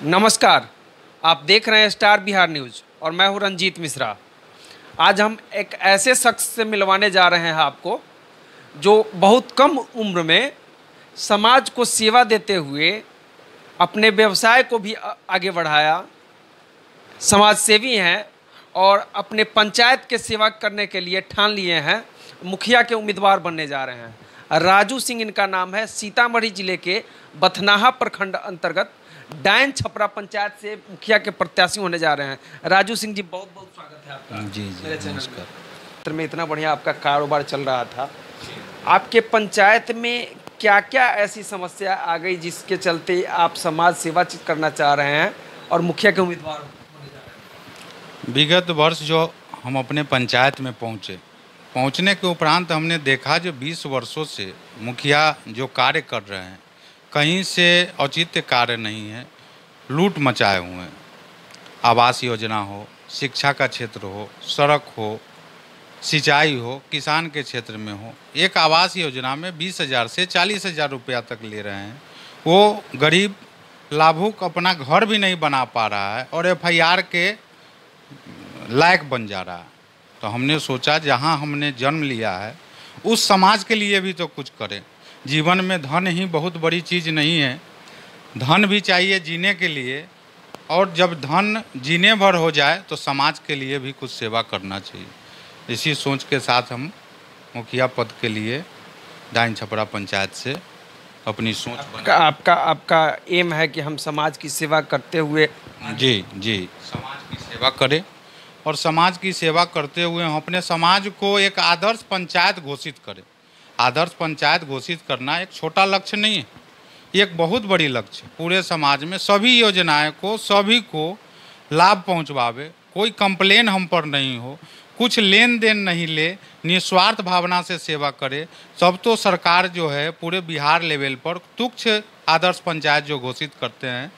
नमस्कार। आप देख रहे हैं स्टार बिहार न्यूज़ और मैं हूं रंजीत मिश्रा। आज हम एक ऐसे शख्स से मिलवाने जा रहे हैं आपको, जो बहुत कम उम्र में समाज को सेवा देते हुए अपने व्यवसाय को भी आगे बढ़ाया। समाज सेवी हैं और अपने पंचायत के सेवा करने के लिए ठान लिए हैं। मुखिया के उम्मीदवार बनने जा रहे हैं। राजू सिंह इनका नाम है। सीतामढ़ी जिले के बथनाहा प्रखंड अंतर्गत डायन छपरा पंचायत से मुखिया के प्रत्याशी होने जा रहे हैं। राजू सिंह जी, बहुत बहुत स्वागत है आपका जी मेरे चैनल नमस्कार। में। इतना बढ़िया आपका कारोबार चल रहा था, आपके पंचायत में क्या क्या ऐसी समस्या आ गई जिसके चलते आप समाज सेवा करना चाह रहे हैं और मुखिया के उम्मीदवार होने जा रहे हैं? विगत वर्ष जो हम अपने पंचायत में पहुंचने के उपरांत हमने देखा जो 20 वर्षों से मुखिया जो कार्य कर रहे हैं, कहीं से औचित्य कार्य नहीं है, लूट मचाए हुए हैं। आवास योजना हो, शिक्षा का क्षेत्र हो, सड़क हो, सिंचाई हो, किसान के क्षेत्र में हो, एक आवास योजना में 20,000 से 40,000 रुपया तक ले रहे हैं। वो गरीब लाभुक अपना घर भी नहीं बना पा रहा है और FIR के लायक बन जा रहा है। तो हमने सोचा जहां हमने जन्म लिया है उस समाज के लिए भी तो कुछ करें। जीवन में धन ही बहुत बड़ी चीज़ नहीं है, धन भी चाहिए जीने के लिए, और जब धन जीने भर हो जाए तो समाज के लिए भी कुछ सेवा करना चाहिए। इसी सोच के साथ हम मुखिया पद के लिए डायन छपरा पंचायत से अपनी सोच आपका एम है कि हम समाज की सेवा करते हुए जी समाज की सेवा करें, और समाज की सेवा करते हुए हम अपने समाज को एक आदर्श पंचायत घोषित करें। आदर्श पंचायत घोषित करना एक छोटा लक्ष्य नहीं है, एक बहुत बड़ी लक्ष्य। पूरे समाज में सभी योजनाएं को सभी को लाभ पहुंचवावे, कोई कंप्लेन हम पर नहीं हो, कुछ लेन देन नहीं ले, निस्वार्थ भावना से सेवा करे। सब तो सरकार जो है पूरे बिहार लेवल पर तुच्छ आदर्श पंचायत जो घोषित करते हैं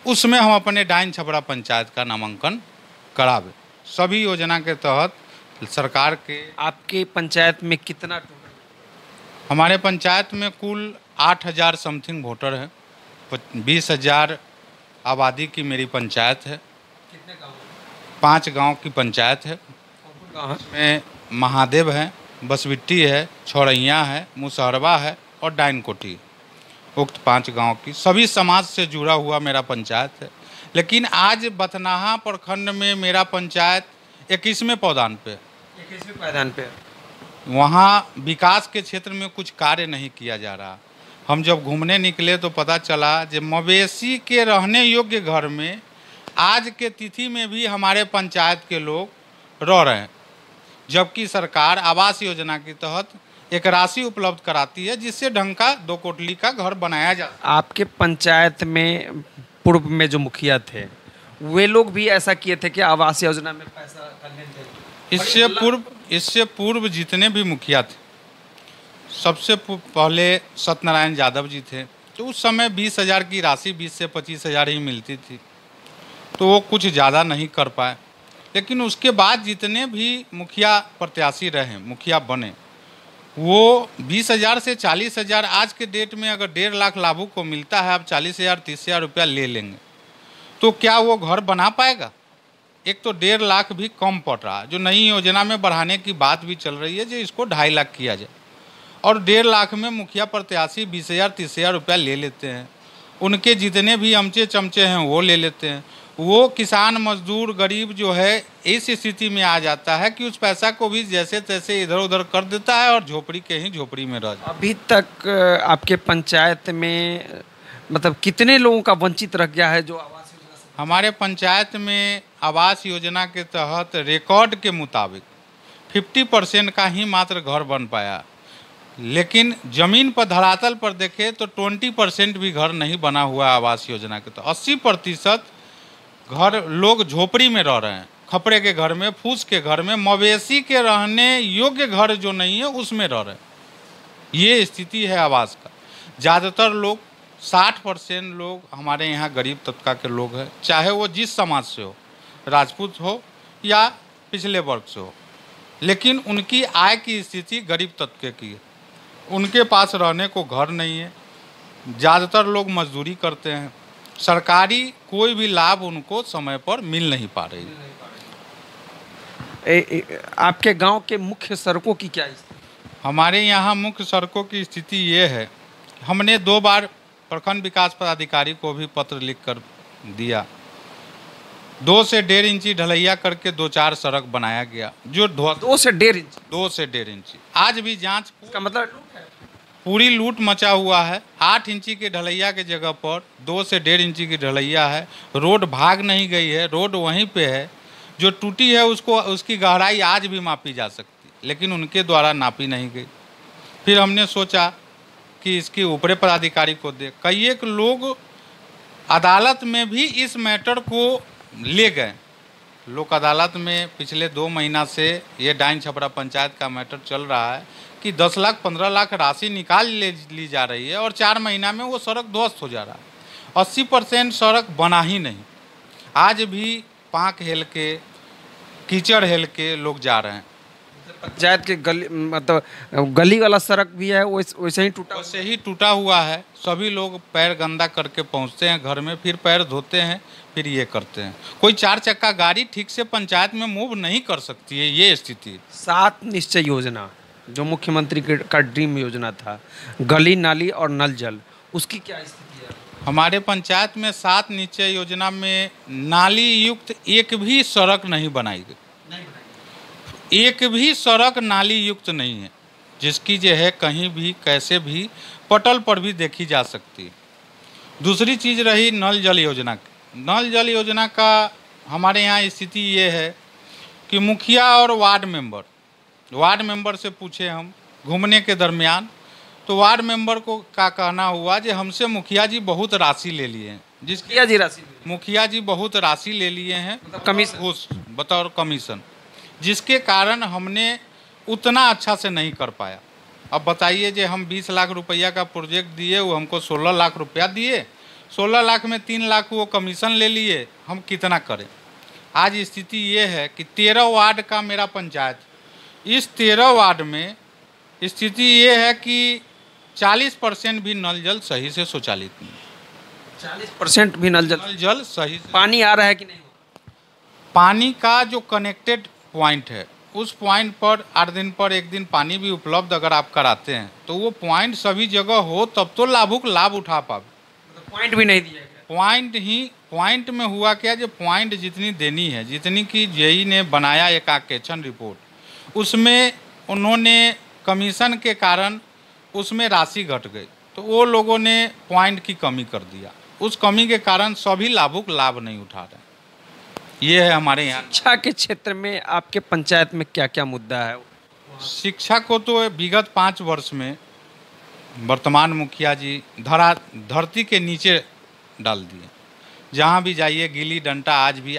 उसमें हम अपने डायन छपरा पंचायत का नामांकन करावे। सभी योजना के तहत सरकार के। आपके पंचायत में कितना टोटल? हमारे पंचायत में कुल 8,000 समथिंग वोटर हैं। 20,000 आबादी की मेरी पंचायत है। कितने गाँव? 5 गांव की पंचायत है। गाँव है? इसमें महादेव है, बसबिट्टी है, छौरैया है, मुसहरवा है और डायनकोटी। उक्त 5 गांव की सभी समाज से जुड़ा हुआ मेरा पंचायत है। लेकिन आज बथनाहा प्रखंड में मेरा पंचायत 21वें पायदान पे, वहाँ विकास के क्षेत्र में कुछ कार्य नहीं किया जा रहा। हम जब घूमने निकले तो पता चला कि मवेशी के रहने योग्य घर में आज के तिथि में भी हमारे पंचायत के लोग रह रहे हैं, जबकि सरकार आवास योजना के तहत एक राशि उपलब्ध कराती है जिससे ढंग का 2 कोठली का घर बनाया जा। आपके पंचायत में पूर्व में जो मुखिया थे वे लोग भी ऐसा किए थे कि आवास योजना में पैसा का लेन देन? इससे पूर्व जितने भी मुखिया थे, सबसे पहले सत्यनारायण यादव जी थे, तो उस समय 20,000 की राशि 20 से 25,000 ही मिलती थी, तो वो कुछ ज़्यादा नहीं कर पाए। लेकिन उसके बाद जितने भी मुखिया प्रत्याशी रहे, मुखिया बने, वो 20,000 से 40,000, आज के डेट में अगर 1.5 लाख लाभुक को मिलता है, आप 40,000 30,000 रुपया ले लेंगे तो क्या वो घर बना पाएगा? एक तो 1.5 लाख भी कम पड़ रहा है। जो नई योजना में बढ़ाने की बात भी चल रही है जो इसको 2.5 लाख किया जाए, और 1.5 लाख में मुखिया प्रत्याशी 20,000 30,000 रुपया ले लेते हैं। उनके जितने भी अमचे चमचे हैं वो ले लेते हैं। वो किसान मजदूर गरीब जो है इस स्थिति में आ जाता है कि उस पैसा को भी जैसे तैसे इधर उधर कर देता है और झोपड़ी के ही झोपड़ी में रह जाता है। अभी तक आपके पंचायत में मतलब कितने लोगों का वंचित रह गया है जो आवास योजना से? हमारे पंचायत में आवास योजना के तहत रिकॉर्ड के मुताबिक 50% का ही मात्र घर बन पाया, लेकिन ज़मीन पर धरातल पर देखें तो 20% भी घर नहीं बना हुआ आवास योजना के। तो 80% घर लोग झोपड़ी में रह रहे हैं, खपड़े के घर में, फूस के घर में, मवेशी के रहने योग्य घर जो नहीं है उसमें रह रहे हैं। ये स्थिति है आवास का। ज़्यादातर लोग 60% लोग हमारे यहाँ गरीब तबका के लोग हैं, चाहे वो जिस समाज से हो, राजपूत हो या पिछले वर्ग से हो, लेकिन उनकी आय की स्थिति गरीब तबके की है। उनके पास रहने को घर नहीं है। ज़्यादातर लोग मजदूरी करते हैं, सरकारी कोई भी लाभ उनको समय पर मिल नहीं पा रही। आपके गांव के मुख्य सड़कों की क्या स्थिति? हमारे यहाँ मुख्य सड़कों की स्थिति ये है, हमने 2 बार प्रखंड विकास पदाधिकारी को भी पत्र लिख कर दिया। 2 से 1.5 इंची ढलैया करके 2-4 सड़क बनाया गया, जो 2 से 1.5 इंच? 2 से 1.5 इंची। आज भी जांच इसका मतलब पूरी लूट मचा हुआ है। 8 इंची के ढलैया के जगह पर 2 से 1.5 इंची की ढलैया है। रोड भाग नहीं गई है, रोड वहीं पे है। जो टूटी है उसकी गहराई आज भी मापी जा सकती, लेकिन उनके द्वारा नापी नहीं गई। फिर हमने सोचा कि इसकी ऊपरी पदाधिकारी को दे। कई एक लोग अदालत में भी इस मैटर को ले गए। लोक अदालत में पिछले 2 महीना से ये डाइन छपरा पंचायत का मैटर चल रहा है कि 10 लाख 15 लाख राशि निकाल ली जा रही है और 4 महीना में वो सड़क ध्वस्त हो जा रहा है। 80% सड़क बना ही नहीं। आज भी पाँक हेल के, कीचड़ हेल के लोग जा रहे हैं। पंचायत के गली, मतलब गली वाला सड़क भी है वैसे ही टूटा हुआ है। सभी लोग पैर गंदा करके पहुंचते हैं घर में, फिर पैर धोते हैं, फिर ये करते हैं। कोई 4 चक्का गाड़ी ठीक से पंचायत में मूव नहीं कर सकती है, ये स्थिति। 7 निश्चय योजना जो मुख्यमंत्री का ड्रीम योजना था, गली नाली और नल जल, उसकी क्या स्थिति है? हमारे पंचायत में 7 निश्चय योजना में नाली युक्त एक भी सड़क नहीं बनाई गई। एक भी सड़क नाली युक्त नहीं है, जिसकी जो है कहीं भी कैसे भी पटल पर भी देखी जा सकती है। दूसरी चीज़ रही नल जल योजना की। नल जल योजना का हमारे यहाँ स्थिति ये है कि मुखिया और वार्ड मेंबर से पूछे हम घूमने के दरमियान, तो वार्ड मेंबर को का कहना हुआ कि हमसे मुखिया जी बहुत राशि ले लिए हैं। मुखिया जी बहुत राशि ले लिए हैं कमीशन, बतौर कमीशन, जिसके कारण हमने उतना अच्छा से नहीं कर पाया। अब बताइए, जो हम 20 लाख रुपया का प्रोजेक्ट दिए, वो हमको 16 लाख रुपया दिए। 16 लाख में 3 लाख वो कमीशन ले लिए, हम कितना करें? आज स्थिति ये है कि 13 वार्ड का मेरा पंचायत, इस 13 वार्ड में स्थिति ये है कि 40% भी नल जल सही से स्वचालित नहीं। 40% भी नल जल सही से। पानी आ रहा है कि नहीं? पानी का जो कनेक्टेड पॉइंट है, उस पॉइंट पर 8 दिन पर 1 दिन पानी भी उपलब्ध अगर आप कराते हैं, तो वो पॉइंट सभी जगह हो, तब तो लाभुक लाभ उठा पाए। पॉइंट भी नहीं दिया गया। पॉइंट में हुआ क्या, जो पॉइंट जितनी देनी है, जितनी की जेई ने बनाया एक आकेक्षण रिपोर्ट, उसमें उन्होंने कमीशन के कारण उसमें राशि घट गई, तो वो लोगों ने पॉइंट की कमी कर दिया। उस कमी के कारण सभी लाभुक लाभ नहीं उठा रहे। ये है हमारे यहाँ। शिक्षा के क्षेत्र में आपके पंचायत में क्या क्या मुद्दा है? शिक्षा को तो विगत 5 वर्ष में वर्तमान मुखिया जी धरती के नीचे डाल दिए। जहाँ भी जाइए गिल्ली डंडा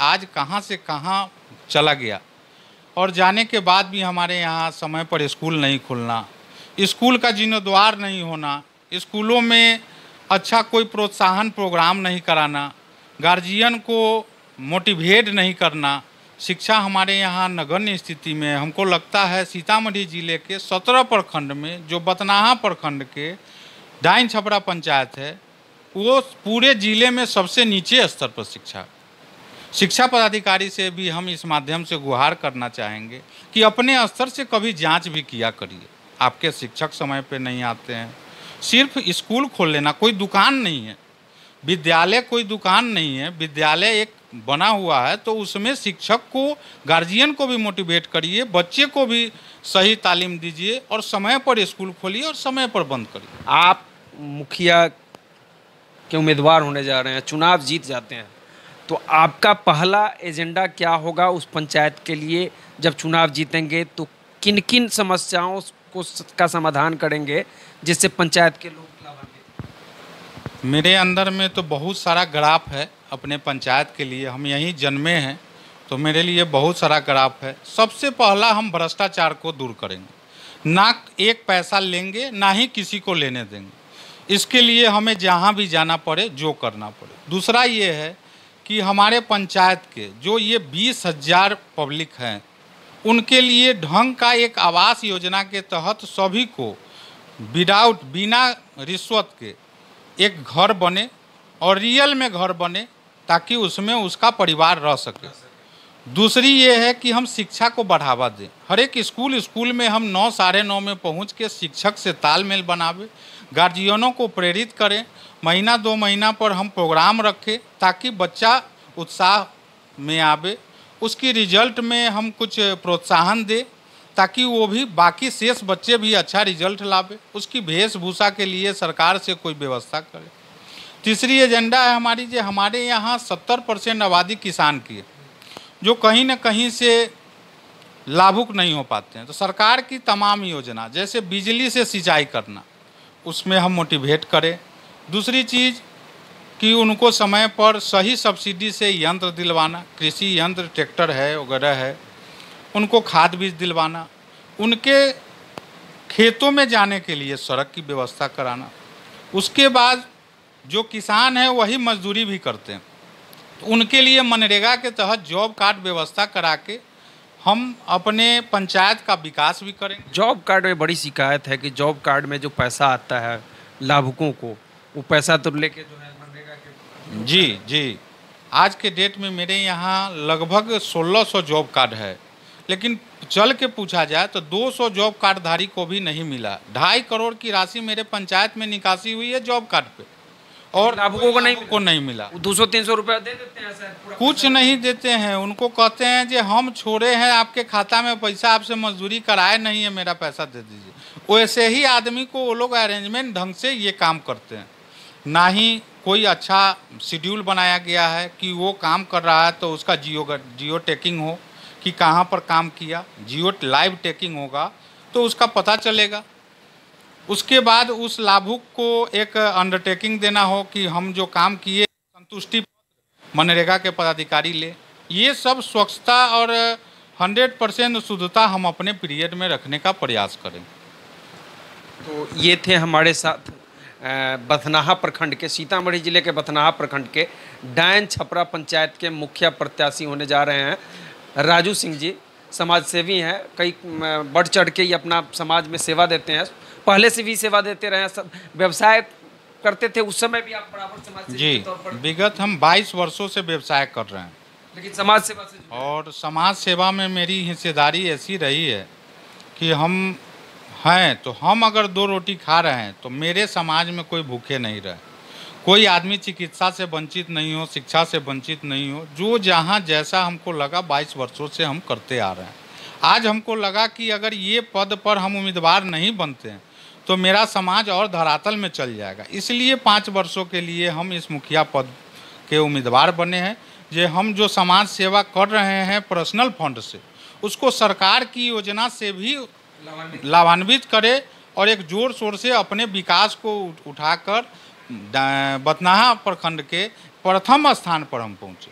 आज कहाँ से कहाँ चला गया। और जाने के बाद भी हमारे यहाँ समय पर स्कूल नहीं खुलना, स्कूल का जीर्णोद्धार नहीं होना, स्कूलों में अच्छा कोई प्रोत्साहन प्रोग्राम नहीं कराना, गार्जियन को मोटिवेट नहीं करना। शिक्षा हमारे यहाँ नगण्य स्थिति में। हमको लगता है सीतामढ़ी जिले के 17 प्रखंड में, जो बतनाहा प्रखंड के डाइन छपरा पंचायत है, वो पूरे जिले में सबसे नीचे स्तर पर शिक्षा पदाधिकारी से भी हम इस माध्यम से गुहार करना चाहेंगे कि अपने स्तर से कभी जांच भी किया करिए। आपके शिक्षक समय पे नहीं आते हैं। सिर्फ स्कूल खोल लेना, कोई दुकान नहीं है, विद्यालय कोई दुकान नहीं है, विद्यालय एक बना हुआ है, तो उसमें शिक्षक को, गार्जियन को भी मोटिवेट करिए, बच्चे को भी सही तालीम दीजिए और समय पर स्कूल खोलिए और समय पर बंद करिए। आप मुखिया के उम्मीदवार होने जा रहे हैं, चुनाव जीत जाते हैं, तो आपका पहला एजेंडा क्या होगा उस पंचायत के लिए? जब चुनाव जीतेंगे तो किन किन समस्याओं का समाधान करेंगे जिससे पंचायत के लोग लाभान्वित? मेरे अंदर में तो बहुत सारा ग्राफ है अपने पंचायत के लिए। हम यहीं जन्मे हैं, तो मेरे लिए बहुत सारा ग्राफ है। सबसे पहला हम भ्रष्टाचार को दूर करेंगे, ना एक पैसा लेंगे, ना ही किसी को लेने देंगे। इसके लिए हमें जहाँ भी जाना पड़े, जो करना पड़े। दूसरा ये है कि हमारे पंचायत के जो ये 20,000 पब्लिक हैं, उनके लिए ढंग का एक आवास योजना के तहत सभी को बिना रिश्वत के एक घर बने और रियल में घर बने ताकि उसमें उसका परिवार रह सके। दूसरी ये है कि हम शिक्षा को बढ़ावा दें। हर एक स्कूल में हम 9 साढ़े 9 में पहुंच के शिक्षक से तालमेल बनावे, गार्जियनों को प्रेरित करें। महीना 2 महीना पर हम प्रोग्राम रखें ताकि बच्चा उत्साह में आवे। उसकी रिजल्ट में हम कुछ प्रोत्साहन दें ताकि वो भी बाकी शेष बच्चे भी अच्छा रिजल्ट लावे। उसकी वेशभूषा के लिए सरकार से कोई व्यवस्था करे। तीसरी एजेंडा है हमारी जो हमारे यहाँ 70% आबादी किसान की है, जो कहीं न कहीं से लाभुक नहीं हो पाते हैं। तो सरकार की तमाम योजना जैसे बिजली से सिंचाई करना, उसमें हम मोटिवेट करें। दूसरी चीज़ कि उनको समय पर सही सब्सिडी से यंत्र दिलवाना, कृषि यंत्र ट्रैक्टर है वगैरह है, उनको खाद बीज दिलवाना, उनके खेतों में जाने के लिए सड़क की व्यवस्था कराना। उसके बाद जो किसान हैं वही मजदूरी भी करते हैं, तो उनके लिए मनरेगा के तहत जॉब कार्ड व्यवस्था करा के हम अपने पंचायत का विकास भी करेंगे। जॉब कार्ड में बड़ी शिकायत है कि जॉब कार्ड में जो पैसा आता है लाभुकों को, वो पैसा तो लेके जो है मनरेगा के। जी, आज के डेट में मेरे यहाँ लगभग 1600 जॉब कार्ड है, लेकिन चल के पूछा जाए तो 200 जॉब कार्डधारी को भी नहीं मिला। 2.5 करोड़ की राशि मेरे पंचायत में निकासी हुई है जॉब कार्ड पे, और लाभुकों को नहीं मिला। 200-300 रुपया दे देते हैं सर, कुछ नहीं देते हैं। उनको कहते हैं कि हम छोड़े हैं आपके खाता में पैसा, आपसे मजदूरी कराए नहीं है, मेरा पैसा दे दीजिए। वैसे ही आदमी को वो लोग अरेंजमेंट ढंग से ये काम करते हैं। ना ही कोई अच्छा शेड्यूल बनाया गया है कि वो काम कर रहा है तो उसका जियो टैगिंग हो कि कहाँ पर काम किया, जियो लाइव टैगिंग होगा तो उसका पता चलेगा। उसके बाद उस लाभुक को एक अंडरटेकिंग देना हो कि हम जो काम किए संतुष्टि पत्र मनरेगा के पदाधिकारी ले। ये सब स्वच्छता और 100% शुद्धता हम अपने पीरियड में रखने का प्रयास करें। तो ये थे हमारे साथ बथनाहा प्रखंड के, सीतामढ़ी जिले के बथनाहा प्रखंड के डायन छपरा पंचायत के मुखिया प्रत्याशी होने जा रहे हैं राजू सिंह जी। समाज सेवी हैं, कई बढ़ चढ़ के ही अपना समाज में सेवा देते हैं, पहले से भी सेवा देते रहे हैं। सब व्यवसाय करते थे उस समय भी आप बराबर समाज सेवी जी के तौर पर। विगत हम 22 वर्षों से व्यवसाय कर रहे हैं, लेकिन समाज सेवा से और समाज सेवा में मेरी हिस्सेदारी ऐसी रही है कि हम हैं तो हम अगर 2 रोटी खा रहे हैं तो मेरे समाज में कोई भूखे नहीं रहे, कोई आदमी चिकित्सा से वंचित नहीं हो, शिक्षा से वंचित नहीं हो। जो जहाँ जैसा हमको लगा 22 वर्षों से हम करते आ रहे हैं। आज हमको लगा कि अगर ये पद पर हम उम्मीदवार नहीं बनते हैं तो मेरा समाज और धरातल में चल जाएगा। इसलिए 5 वर्षों के लिए हम इस मुखिया पद के उम्मीदवार बने हैं। जे हम जो समाज सेवा कर रहे हैं पर्सनल फंड से, उसको सरकार की योजना से भी लाभान्वित करे और एक जोर शोर से अपने विकास को उठाकर बथनाहा प्रखंड के प्रथम स्थान पर हम पहुँचे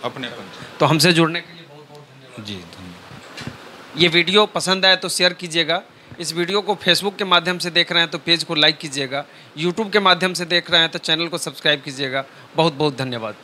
अपने पंचायत। तो हमसे जुड़ने के लिए बहुत बहुत धन्यवाद। जी धन्यवाद। ये वीडियो पसंद आए तो शेयर कीजिएगा। इस वीडियो को फेसबुक के माध्यम से देख रहे हैं तो पेज को लाइक कीजिएगा। यूट्यूब के माध्यम से देख रहे हैं तो चैनल को सब्सक्राइब कीजिएगा। बहुत बहुत धन्यवाद।